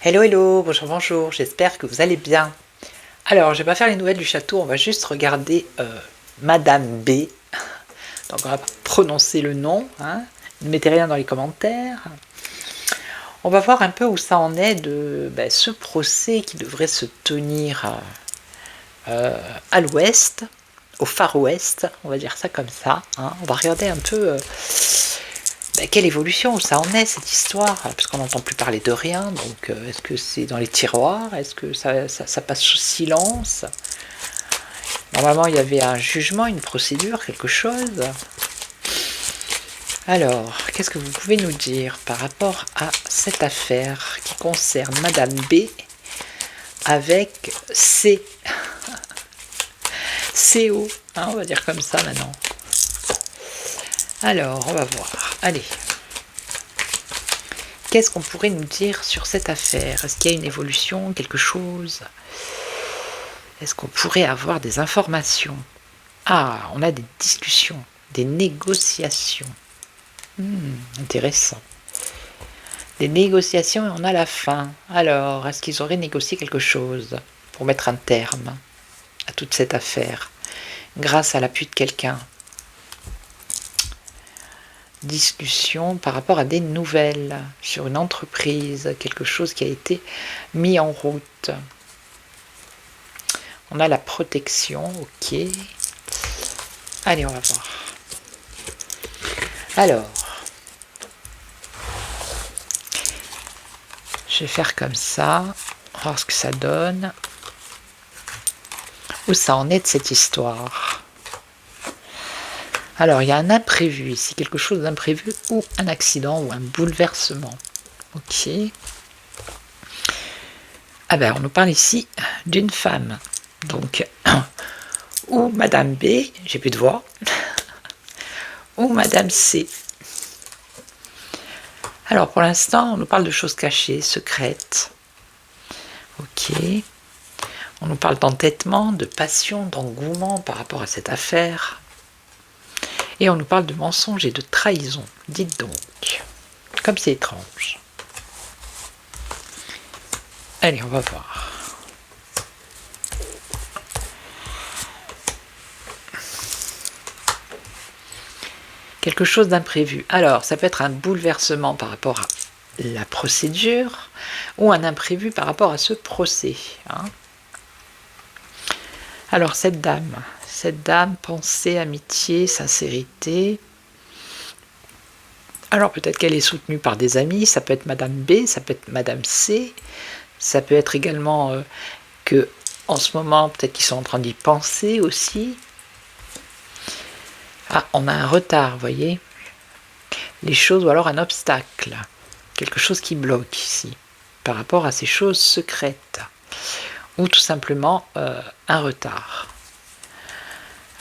Hello hello, bonjour bonjour, j'espère que vous allez bien. Alors je vais pas faire les nouvelles du château, on va juste regarder Madame B. Donc on va pas prononcer le nom, hein. Ne mettez rien dans les commentaires. On va voir un peu où ça en est de ce procès qui devrait se tenir à l'ouest, au Far West, on va dire ça comme ça, hein. On va regarder un peu quelle évolution, où ça en est cette histoire, parce qu'on n'entend plus parler de rien, donc est-ce que c'est dans les tiroirs, est-ce que ça passe sous silence? Normalement il y avait un jugement, une procédure, quelque chose. Alors, qu'est-ce que vous pouvez nous dire par rapport à cette affaire qui concerne Madame B avec C, CO, hein, on va dire comme ça maintenant. Alors, on va voir. Allez. Qu'est-ce qu'on pourrait nous dire sur cette affaire? Est-ce qu'il y a une évolution, quelque chose? Est-ce qu'on pourrait avoir des informations? Ah, on a des discussions, des négociations. Intéressant. Des négociations et on a la fin. Alors, est-ce qu'ils auraient négocié quelque chose pour mettre un terme à toute cette affaire, grâce à l'appui de quelqu'un? Discussion par rapport à des nouvelles sur une entreprise, quelque chose qui a été mis en route. On a la protection, ok. Allez, on va voir. Alors, je vais faire comme ça, on va voir ce que ça donne. Où ça en est de cette histoire? Alors, il y a un imprévu ici, quelque chose d'imprévu, ou un accident, ou un bouleversement. Ok. Ah ben, on nous parle ici d'une femme. Donc, ou Madame B, j'ai plus de voix, ou Madame C. Alors, pour l'instant, on nous parle de choses cachées, secrètes. Ok. On nous parle d'entêtement, de passion, d'engouement par rapport à cette affaire. Et on nous parle de mensonges et de trahison. Dites donc, comme c'est étrange. Allez, on va voir. Quelque chose d'imprévu. Alors, ça peut être un bouleversement par rapport à la procédure ou un imprévu par rapport à ce procès, hein. Alors, cette dame, pensée, amitié, sincérité. Alors peut-être qu'elle est soutenue par des amis, ça peut être Madame B, ça peut être Madame C, ça peut être également que en ce moment, peut-être qu'ils sont en train d'y penser aussi. Ah, on a un retard, vous voyez, les choses, ou alors un obstacle, quelque chose qui bloque ici, par rapport à ces choses secrètes, ou tout simplement un retard.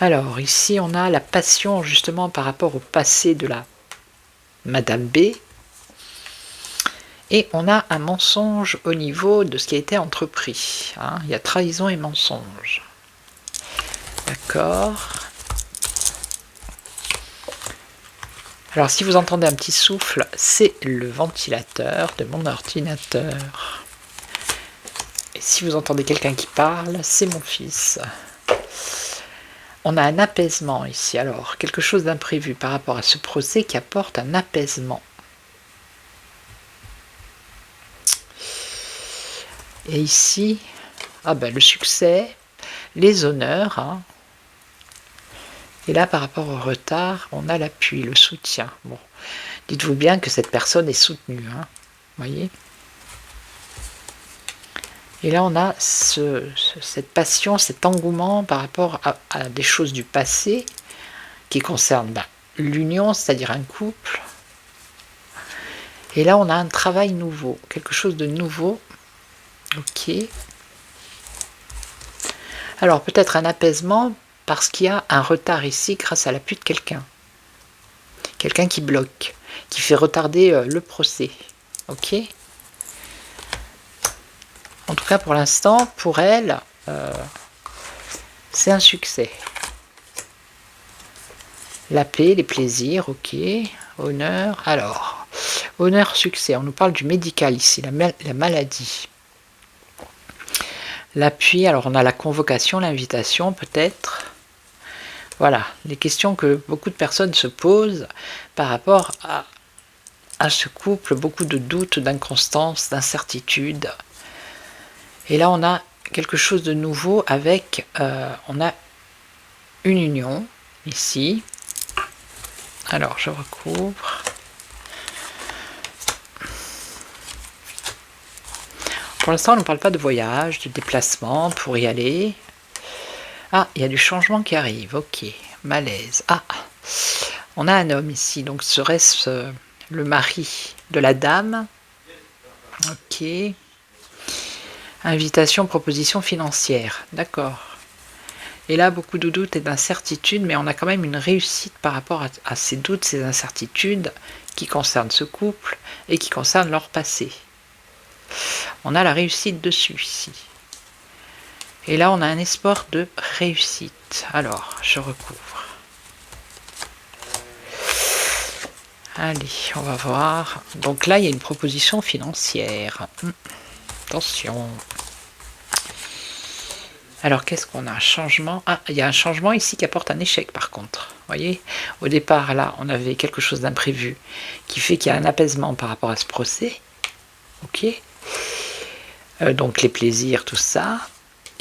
Alors ici on a la passion justement par rapport au passé de la Madame B, et on a un mensonge au niveau de ce qui a été entrepris, hein. Il y a trahison et mensonge. D'accord. Alors si vous entendez un petit souffle, c'est le ventilateur de mon ordinateur. Et si vous entendez quelqu'un qui parle, c'est mon fils. On a un apaisement ici, alors quelque chose d'imprévu par rapport à ce procès qui apporte un apaisement. Et ici, le succès, les honneurs, hein. Et là, par rapport au retard, on a l'appui, le soutien. Bon, dites-vous bien que cette personne est soutenue, hein, voyez. Et là, on a cette passion, cet engouement par rapport à des choses du passé qui concernent l'union, c'est-à-dire un couple. Et là, on a un travail nouveau, quelque chose de nouveau. Ok. Alors, peut-être un apaisement parce qu'il y a un retard ici grâce à l'appui de quelqu'un. Quelqu'un qui bloque, qui fait retarder le procès. Ok. En tout cas, pour l'instant, pour elle, c'est un succès. La paix, les plaisirs, ok. Honneur, alors, honneur, succès. On nous parle du médical ici, la maladie. L'appui, alors on a la convocation, l'invitation peut-être. Voilà, les questions que beaucoup de personnes se posent par rapport à ce couple, beaucoup de doutes, d'inconstance, d'incertitude. Et là, on a quelque chose de nouveau avec, on a une union, ici. Alors, je recouvre. Pour l'instant, on ne parle pas de voyage, de déplacement pour y aller. Ah, il y a du changement qui arrive, ok. Malaise. Ah, on a un homme ici, donc serait-ce le mari de la dame? Ok. Invitation, proposition financière, d'accord. Et là, beaucoup de doutes et d'incertitudes, mais on a quand même une réussite par rapport à ces doutes, ces incertitudes qui concernent ce couple et qui concernent leur passé. On a la réussite dessus ici. Et là, on a un espoir de réussite. Alors, je recouvre. Allez, on va voir. Donc là, il y a une proposition financière. Attention. Alors, qu'est-ce qu'on a? Un changement. Ah, il y a un changement ici qui apporte un échec, par contre. Vous voyez, au départ, là, on avait quelque chose d'imprévu qui fait qu'il y a un apaisement par rapport à ce procès. Ok. Donc, les plaisirs, tout ça.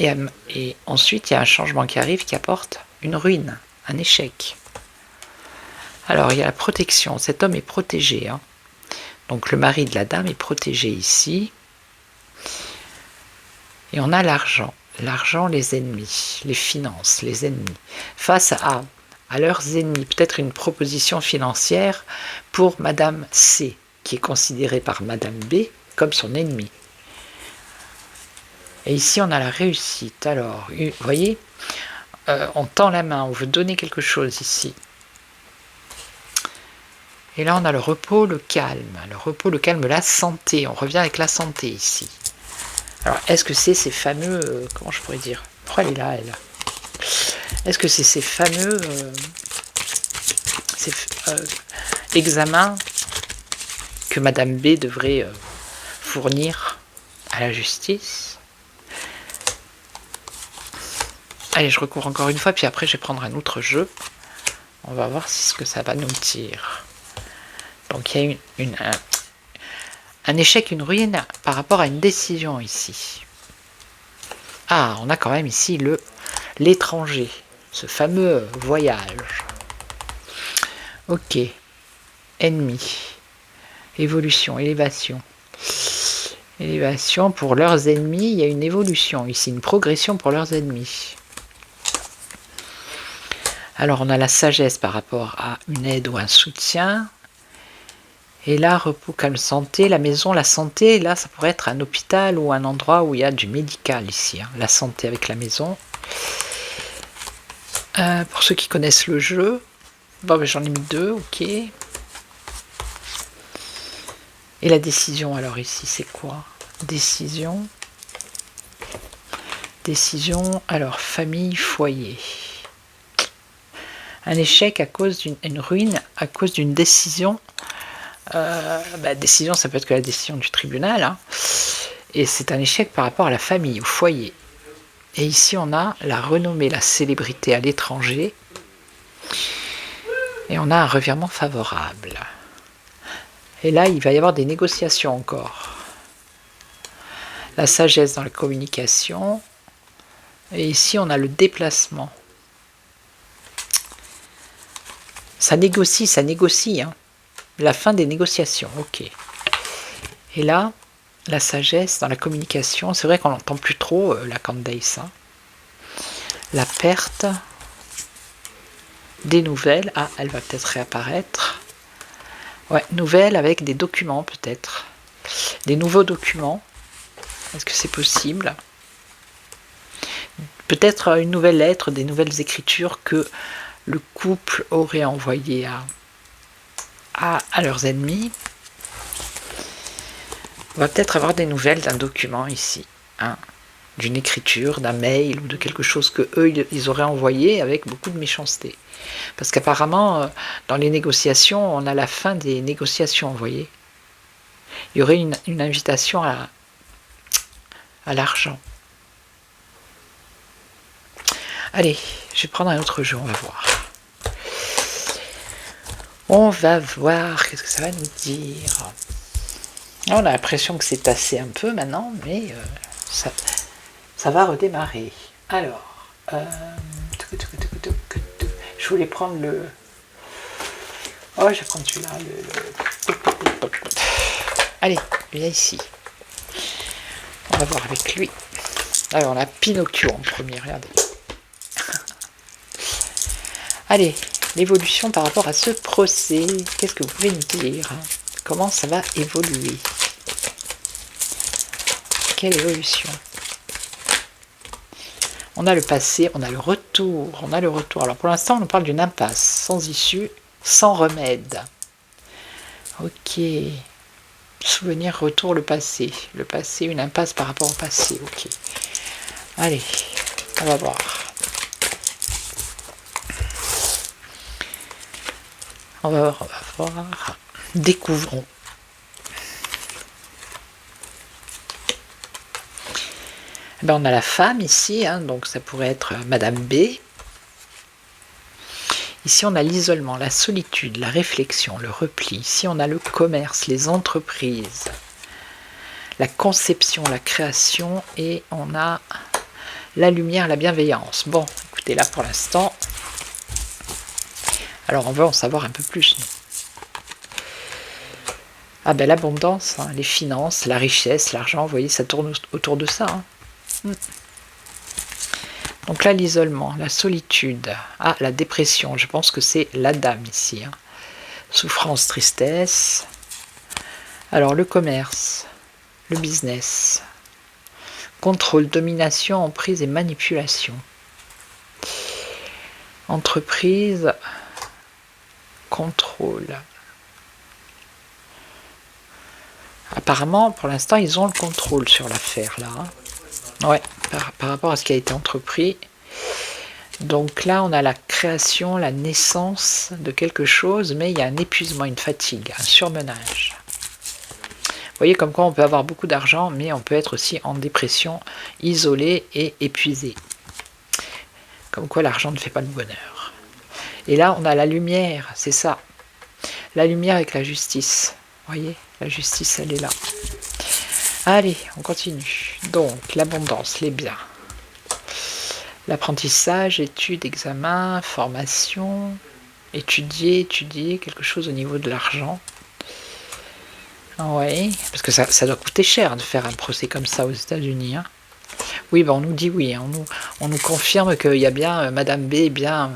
Et ensuite, il y a un changement qui arrive qui apporte une ruine, un échec. Alors, il y a la protection. Cet homme est protégé. Hein. Donc, le mari de la dame est protégé ici. Et on a l'argent. L'argent, les ennemis. Les finances, les ennemis. Face à leurs ennemis. Peut-être une proposition financière pour Madame C, qui est considérée par Madame B comme son ennemi. Et ici, on a la réussite. Alors, vous voyez, on tend la main, on veut donner quelque chose ici. Et là, on a le repos, le calme. Le repos, le calme, la santé. On revient avec la santé ici. Alors, est-ce que c'est ces fameux... comment je pourrais dire? Pourquoi elle est là, elle? Est-ce que c'est ces fameux examens que Madame B devrait fournir à la justice? Allez, je recours encore une fois, puis après, je vais prendre un autre jeu. On va voir ce que ça va nous dire. Donc, il y a un échec, une ruine par rapport à une décision ici. Ah, on a quand même ici l'étranger, ce fameux voyage. Ok. Ennemi. Évolution, élévation. Élévation pour leurs ennemis, il y a une évolution ici, une progression pour leurs ennemis. Alors, on a la sagesse par rapport à une aide ou un soutien. Et là, repos, calme, santé, la maison, la santé, là, ça pourrait être un hôpital ou un endroit où il y a du médical ici. Hein, la santé avec la maison. Pour ceux qui connaissent le jeu, bon, ben, j'en ai mis 2, ok. Et la décision, alors ici, c'est quoi? Décision. Décision, alors, famille, foyer. Un échec à cause d'une ruine, à cause d'une décision. Décision, ça peut être que la décision du tribunal. Hein. Et c'est un échec par rapport à la famille, au foyer. Et ici, on a la renommée, la célébrité à l'étranger. Et on a un revirement favorable. Et là, il va y avoir des négociations encore. La sagesse dans la communication. Et ici, on a le déplacement. Ça négocie. Hein. La fin des négociations, ok. Et là, la sagesse dans la communication. C'est vrai qu'on n'entend plus trop la Candace. Hein. La perte des nouvelles. Ah, elle va peut-être réapparaître. Ouais, nouvelles avec des documents peut-être. Des nouveaux documents. Est-ce que c'est possible? Peut-être une nouvelle lettre, des nouvelles écritures que le couple aurait envoyées à leurs ennemis. On va peut-être avoir des nouvelles d'un document ici, hein, d'une écriture, d'un mail ou de quelque chose que eux ils auraient envoyé avec beaucoup de méchanceté. Parce qu'apparemment, dans les négociations, on a la fin des négociations, vous voyez. Il y aurait une invitation à l'argent. Allez, je vais prendre un autre jeu, on va voir. On va voir, qu'est-ce que ça va nous dire. On a l'impression que c'est tassé un peu maintenant, mais ça va redémarrer. Alors, je voulais prendre le... Oh, je vais prendre celui-là. Allez, viens ici. On va voir avec lui. Alors, on a Pinocchio en premier, regardez. Allez, l'évolution par rapport à ce procès. Qu'est-ce que vous pouvez nous dire? Comment ça va évoluer? Quelle évolution? On a le passé, on a le retour, on a le retour. Alors pour l'instant, on nous parle d'une impasse, sans issue, sans remède. Ok. Souvenir, retour, le passé. Le passé, une impasse par rapport au passé. Ok. Allez, on va voir. On va voir. Découvrons. Ben, on a la femme ici, hein, donc ça pourrait être Madame B. Ici, on a l'isolement, la solitude, la réflexion, le repli. Ici, on a le commerce, les entreprises, la conception, la création, et on a la lumière, la bienveillance. Bon, écoutez, là, pour l'instant, alors on va en savoir un peu plus. Ah ben, l'abondance, hein, les finances, la richesse, l'argent, vous voyez, ça tourne autour de ça. Hein. Donc là, l'isolement, la solitude, la dépression, je pense que c'est la dame ici. Hein. Souffrance, tristesse. Alors le commerce, le business, contrôle, domination, emprise et manipulation. Entreprise, contrôle. Apparemment, pour l'instant, ils ont le contrôle sur l'affaire là. Hein. Ouais, par rapport à ce qui a été entrepris. Donc là, on a la création, la naissance de quelque chose, mais il y a un épuisement, une fatigue, un surmenage. Vous voyez comme quoi on peut avoir beaucoup d'argent, mais on peut être aussi en dépression, isolé et épuisé. Comme quoi l'argent ne fait pas le bonheur. Et là, on a la lumière, c'est ça. La lumière avec la justice. Vous voyez, la justice, elle est là. Allez, on continue. Donc, l'abondance, les biens. L'apprentissage, études, examen, formation, étudier, quelque chose au niveau de l'argent. Oui, parce que ça doit coûter cher de faire un procès comme ça aux États-Unis. Hein. Oui, ben on nous dit oui, hein, on nous confirme qu'il y a bien Madame B, bien...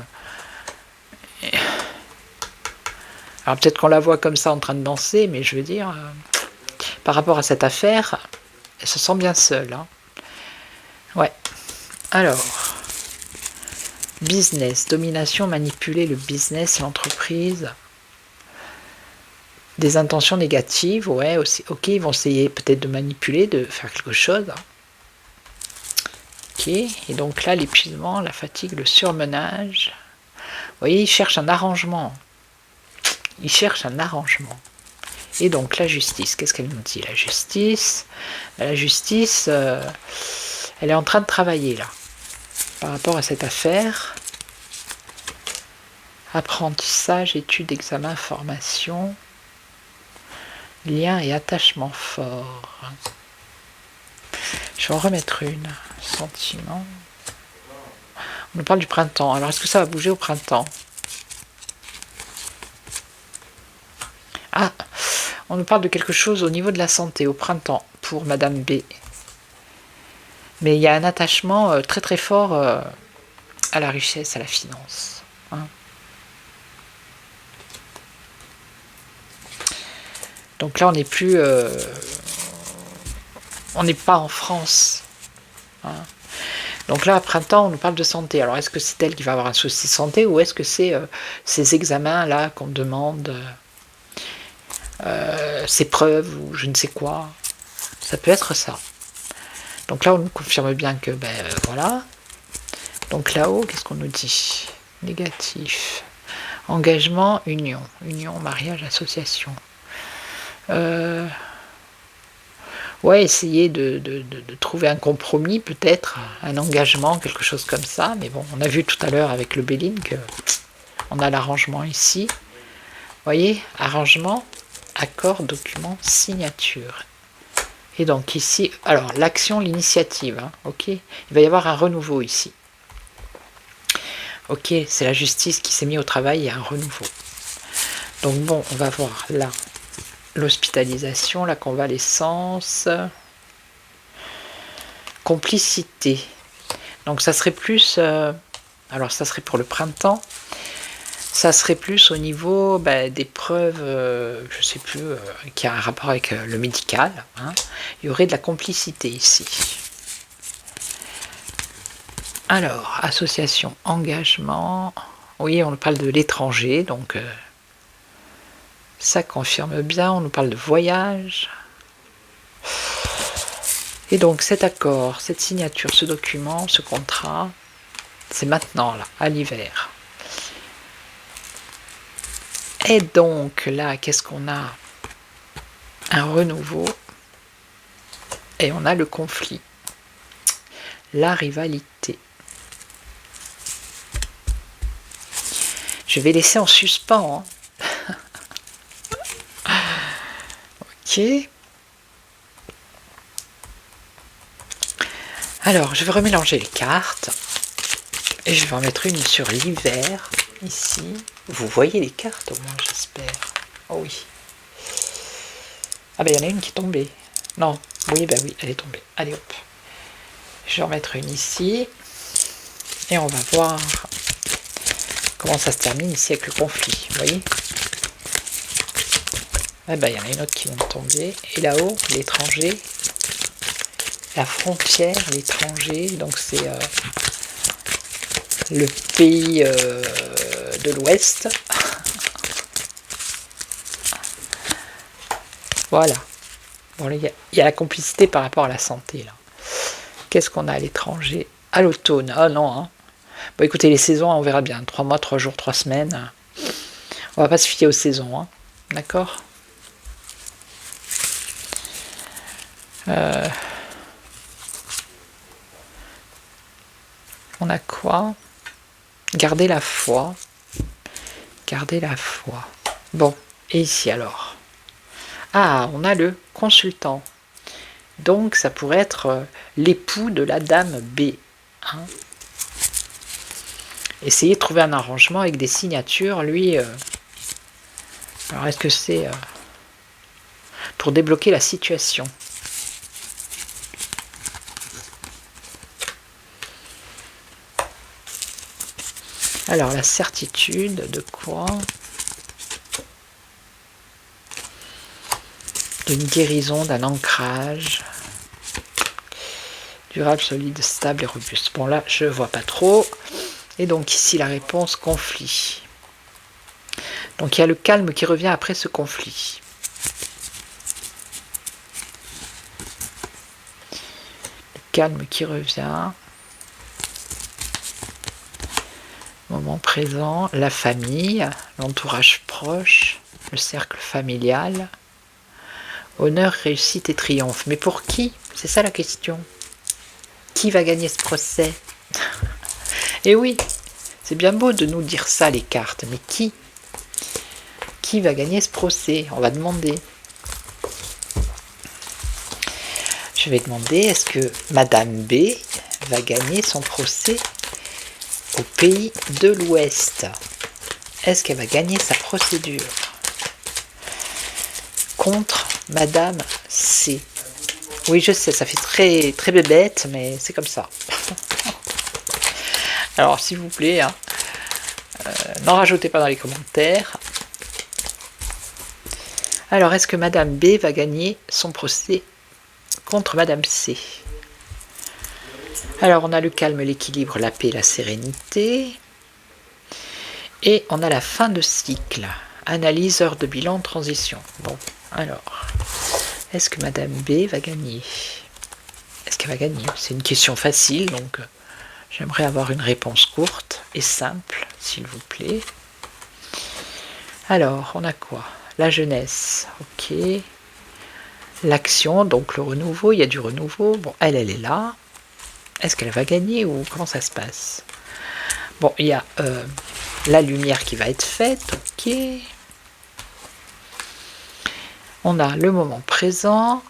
Alors peut-être qu'on la voit comme ça en train de danser, mais je veux dire, par rapport à cette affaire, elle se sent bien seule. Hein. Ouais. Alors, business, domination, manipuler le business, l'entreprise. Des intentions négatives, ouais, aussi. Ok, ils vont essayer peut-être de manipuler, de faire quelque chose. Ok, et donc là, l'épuisement, la fatigue, le surmenage. Vous voyez, ils cherchent un arrangement. Ils cherchent un arrangement. Et donc la justice, qu'est-ce qu'elle nous dit? La justice, elle est en train de travailler là, par rapport à cette affaire. Apprentissage, études, examen, formation, lien et attachement fort. Je vais en remettre une. Sentiment. On nous parle du printemps. Alors est-ce que ça va bouger au printemps? Ah, on nous parle de quelque chose au niveau de la santé, au printemps. pour Madame B. Mais il y a un attachement très très fort à la richesse, à la finance. Hein. Donc là, on n'est plus... on n'est pas en France. Hein. Donc là, à printemps, on nous parle de santé. Alors, est-ce que c'est elle qui va avoir un souci de santé ou est-ce que c'est ces examens-là qu'on demande, ces preuves ou je ne sais quoi. Ça peut être ça. Donc là, on nous confirme bien que, voilà. Donc là-haut, qu'est-ce qu'on nous dit? Négatif. Engagement, union. Union, mariage, association. Ouais, essayer de trouver un compromis, peut-être, un engagement, quelque chose comme ça. Mais bon, on a vu tout à l'heure avec le Béline que on a l'arrangement ici. Vous voyez, arrangement, accord, document, signature. Et donc ici, alors l'action, l'initiative, hein, ok. Il va y avoir un renouveau ici. Ok, c'est la justice qui s'est mise au travail, il y a un renouveau. Donc bon, on va voir là l'hospitalisation, la convalescence, complicité. Donc ça serait plus, alors ça serait pour le printemps, ça serait plus au niveau des preuves, je sais plus, qui a un rapport avec le médical. Hein. Il y aurait de la complicité ici. Alors, association, engagement, oui, on parle de l'étranger, donc ça confirme bien, on nous parle de voyage. Et donc cet accord, cette signature, ce document, ce contrat, c'est maintenant, là, à l'hiver. Et donc là, qu'est-ce qu'on a? Un renouveau. Et on a le conflit. La rivalité. Je vais laisser en suspens. Hein. Ok. Alors, je vais remélanger les cartes. Et je vais en mettre une sur l'hiver, ici. Vous voyez les cartes au moins, j'espère. Oh oui. Ah ben, il y en a une qui est tombée. Non, oui, oui, elle est tombée. Allez, hop. Je vais en mettre une ici. Et on va voir comment ça se termine ici avec le conflit. Vous voyez? Ah ben, il y en a une autre qui vient de tomber. Et là-haut, l'étranger. La frontière, l'étranger. Donc, c'est le pays de l'Ouest. Voilà. Bon, il y a la complicité par rapport à la santé, là. Qu'est-ce qu'on a à l'étranger? À l'automne. Ah non, hein. Bon, écoutez, les saisons, on verra bien. 3 mois, 3 jours, 3 semaines. On va pas se fier aux saisons, hein. D'accord? On a quoi? Garder la foi. Garder la foi. Bon, et ici alors? Ah, on a le consultant. Donc, ça pourrait être l'époux de la dame B. Hein. Essayer de trouver un arrangement avec des signatures. Lui, alors est-ce que c'est pour débloquer la situation? Alors, la certitude de quoi? D'une guérison, d'un ancrage. Durable, solide, stable et robuste. Bon, là, je ne vois pas trop. Et donc, ici, la réponse, conflit. Donc, il y a le calme qui revient après ce conflit. Le calme qui revient. Moment présent, la famille, l'entourage proche, le cercle familial. Honneur, réussite et triomphe. Mais pour qui? C'est ça la question. Qui va gagner ce procès? Et oui, c'est bien beau de nous dire ça, les cartes, mais qui? Qui va gagner ce procès? On va demander. Je vais demander, est-ce que Madame B va gagner son procès au pays de l'Ouest? Est-ce qu'elle va gagner sa procédure contre Madame C Oui, je sais, ça fait très, très bébête, mais c'est comme ça. Alors, s'il vous plaît, hein, n'en rajoutez pas dans les commentaires. Alors, est-ce que Madame B va gagner son procès contre Madame C? Alors, on a le calme, l'équilibre, la paix, la sérénité. Et on a la fin de cycle. Analyse, heure de bilan, transition. Bon, alors, est-ce que Madame B va gagner? Est-ce qu'elle va gagner? C'est une question facile, donc j'aimerais avoir une réponse courte et simple, s'il vous plaît. Alors, on a quoi? La jeunesse, ok. L'action, donc le renouveau, il y a du renouveau. Bon, elle est là. Est-ce qu'elle va gagner ou comment ça se passe? Bon, il y a la lumière qui va être faite, ok. On a le moment présent.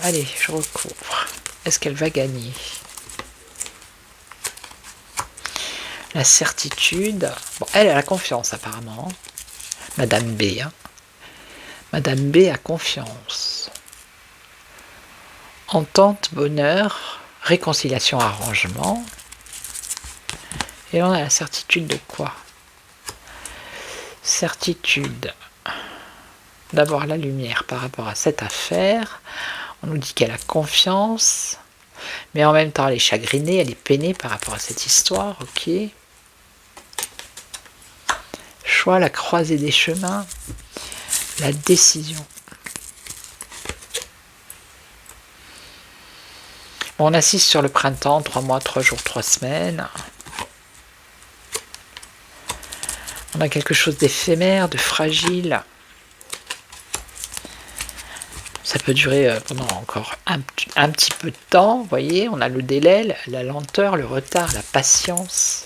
Allez, je recouvre. Est-ce qu'elle va gagner? La certitude. Bon, elle a la confiance apparemment. Madame B. Hein. Madame B a confiance. Entente, bonheur, réconciliation, arrangement. Et on a la certitude de quoi? Certitude d'avoir la lumière par rapport à cette affaire. On nous dit qu'elle a confiance, mais en même temps elle est chagrinée, elle est peinée par rapport à cette histoire, ok. Choix, la croisée des chemins, la décision. On assiste sur le printemps, 3 mois, 3 jours, 3 semaines. On a quelque chose d'éphémère, de fragile. Ça peut durer pendant encore un petit peu de temps, vous voyez, on a le délai, la lenteur, le retard, la patience.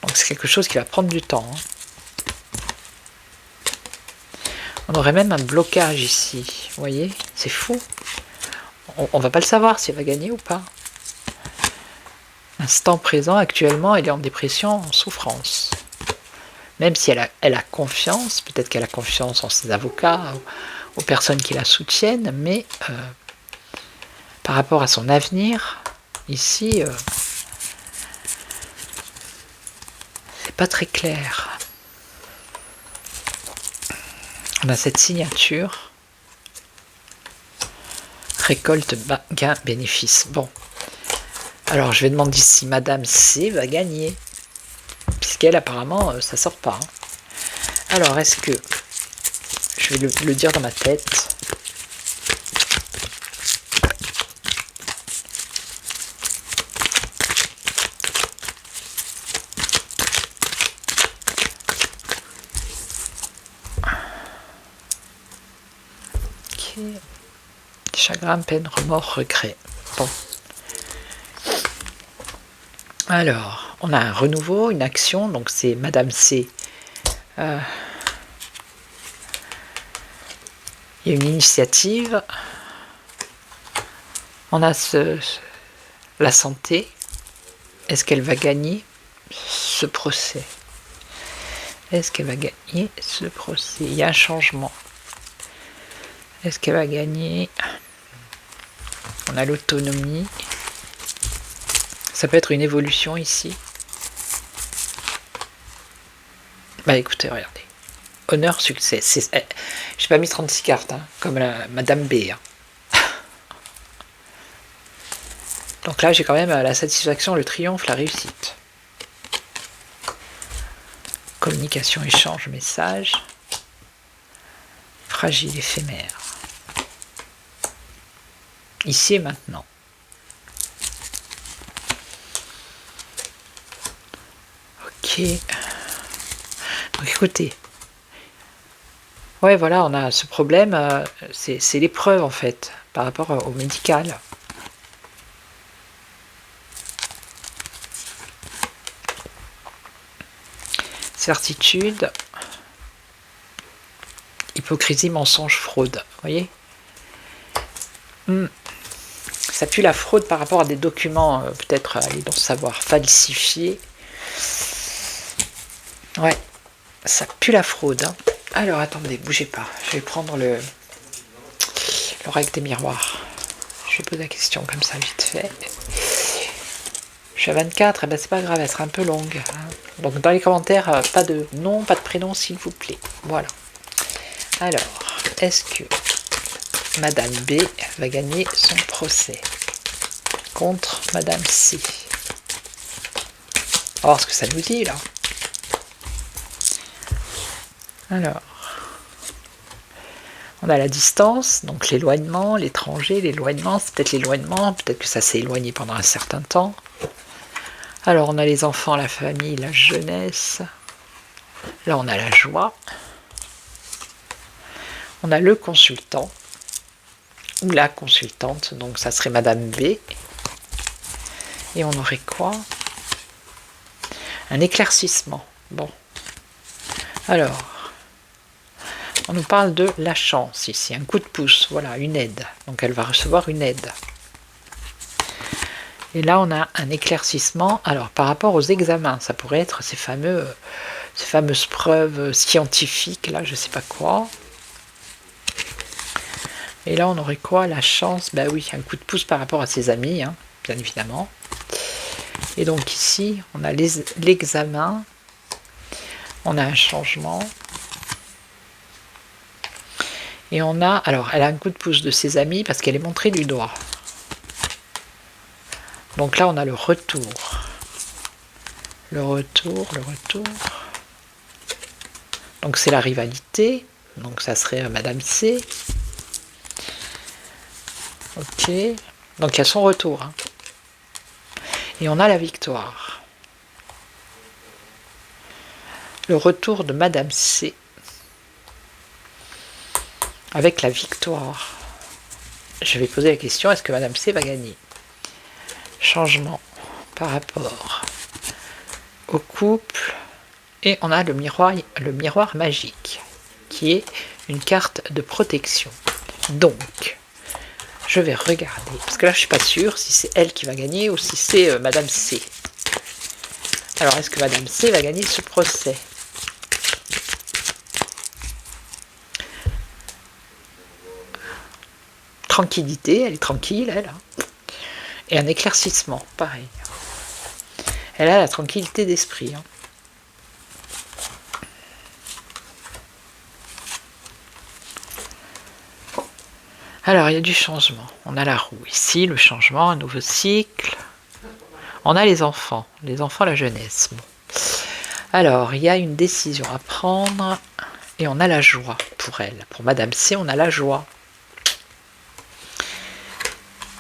Donc c'est quelque chose qui va prendre du temps. Hein. On aurait même un blocage ici, vous voyez, c'est fou. On va pas le savoir si elle va gagner ou pas. Instant présent, actuellement, elle est en dépression, en souffrance. Même si elle a confiance, peut-être qu'elle a confiance en ses avocats, aux personnes qui la soutiennent, mais par rapport à son avenir, ici, c'est pas très clair. On a cette signature. Récolte, gain, bénéfice. Bon. Alors, je vais demander si Madame C va gagner. Puisqu'elle, apparemment, ça sort pas. Hein. Alors, est-ce que... Je vais le dire dans ma tête. Ok. Chagrin, peine, remords, regret. Bon. Alors, on a un renouveau, une action, donc c'est Madame C. Il y a une initiative. On a la santé. Est-ce qu'elle va gagner ce procès? Est-ce qu'elle va gagner ce procès? Il y a un changement. Est-ce qu'elle va gagner? On a l'autonomie. Ça peut être une évolution ici. Bah écoutez, regardez. Honneur, succès. J'ai pas mis 36 cartes, hein, comme Madame B. Hein. Donc là, j'ai quand même la satisfaction, le triomphe, la réussite. Communication, échange, message. Fragile, éphémère. Ici et maintenant. Ok. Donc écoutez. Ouais, voilà, on a ce problème. C'est l'épreuve en fait, par rapport au médical. Certitude. Hypocrisie, mensonge, fraude. Vous voyez? Ça pue la fraude par rapport à des documents, peut-être, allez donc savoir, falsifiés. Ouais, ça pue la fraude. Hein. Alors, attendez, bougez pas. Je vais prendre Le règle des miroirs. Je vais poser la question comme ça, vite fait. Je suis à 24, et ben c'est pas grave, elle sera un peu longue. Hein. Donc dans les commentaires, pas de nom, pas de prénom, s'il vous plaît. Voilà. Alors, est-ce que Madame B va gagner son procès contre Madame C? On va voir ce que ça nous dit là. Alors, on a la distance, donc l'éloignement, l'étranger, l'éloignement, c'est peut-être l'éloignement, peut-être que ça s'est éloigné pendant un certain temps. Alors on a les enfants, la famille, la jeunesse. Là on a la joie. On a le consultant, ou la consultante, donc ça serait Madame B. Et on aurait quoi? Un éclaircissement. Bon. Alors, on nous parle de la chance ici, un coup de pouce, voilà, une aide. Donc elle va recevoir une aide. Et là, on a un éclaircissement. Alors, par rapport aux examens, ça pourrait être ces fameuses preuves scientifiques, là, je sais pas quoi. Et là, on aurait quoi? La chance, bah oui, un coup de pouce par rapport à ses amis, hein, bien évidemment. Et donc ici, on a l'examen. On a un changement. Et on a, alors, elle a un coup de pouce de ses amis parce qu'elle est montrée du doigt. Donc là, on a le retour. Le retour. Donc c'est la rivalité. Donc ça serait Madame C. Ok. Donc il y a son retour. Hein. Et on a la victoire. Le retour de Madame C. Avec la victoire. Je vais poser la question, est-ce que Madame C va gagner? Changement par rapport au couple. Et on a le miroir magique, qui est une carte de protection. Donc, je vais regarder, parce que là je suis pas sûre si c'est elle qui va gagner ou si c'est Madame C. Alors, est-ce que Madame C va gagner ce procès? Tranquillité, elle est tranquille, elle. Hein. Et un éclaircissement, pareil. Elle a la tranquillité d'esprit. Hein. Alors, il y a du changement. On a la roue ici, le changement, un nouveau cycle. On a les enfants, la jeunesse. Bon. Alors, il y a une décision à prendre et on a la joie pour elle. Pour Madame C, on a la joie.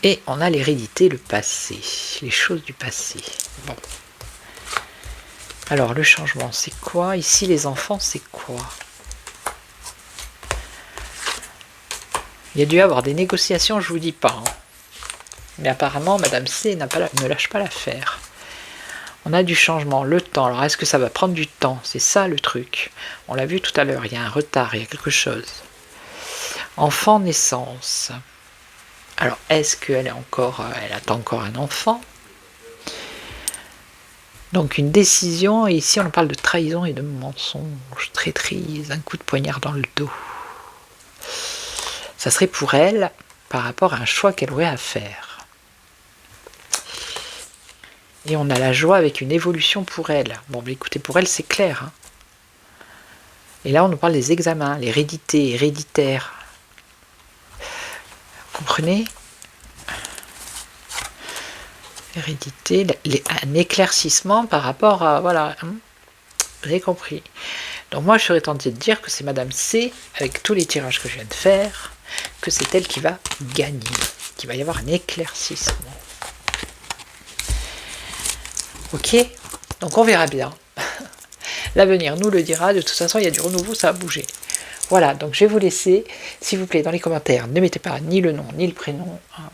Et on a l'hérédité, le passé, les choses du passé. Bon. Alors, le changement, c'est quoi? Ici, les enfants, c'est quoi? Il y a dû y avoir des négociations, je vous dis pas. Hein. Mais apparemment, Madame C ne lâche pas l'affaire. On a du changement, le temps. Alors, est-ce que ça va prendre du temps? C'est ça le truc. On l'a vu tout à l'heure, il y a un retard, il y a quelque chose. Enfant, naissance. Alors, est-ce qu'elle attend encore un enfant? Donc, une décision, et ici, on parle de trahison et de mensonge, traîtrise, un coup de poignard dans le dos. Ça serait pour elle, par rapport à un choix qu'elle aurait à faire. Et on a la joie avec une évolution pour elle. Bon, mais écoutez, pour elle, c'est clair. Hein. Et là, on nous parle des examens, l'hérédité, héréditaire. Vous comprenez? Hérédité, un éclaircissement par rapport à... Voilà, hein, vous avez compris. Donc moi, je serais tentée de dire que c'est Madame C, avec tous les tirages que je viens de faire, que c'est elle qui va gagner, qu'il va y avoir un éclaircissement. Ok? Donc on verra bien. L'avenir nous le dira. De toute façon, il y a du renouveau, ça va bouger. Voilà, donc je vais vous laisser. S'il vous plaît, dans les commentaires, ne mettez pas ni le nom, ni le prénom. Hein.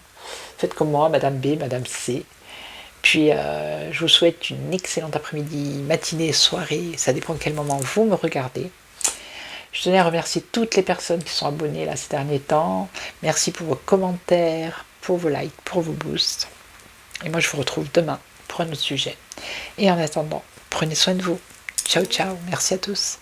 Faites comme moi, Madame B, Madame C. Puis, je vous souhaite une excellente après-midi, matinée, soirée. Ça dépend de quel moment vous me regardez. Je tenais à remercier toutes les personnes qui sont abonnées là ces derniers temps. Merci pour vos commentaires, pour vos likes, pour vos boosts. Et moi, je vous retrouve demain pour un autre sujet. Et en attendant, prenez soin de vous. Ciao, ciao. Merci à tous.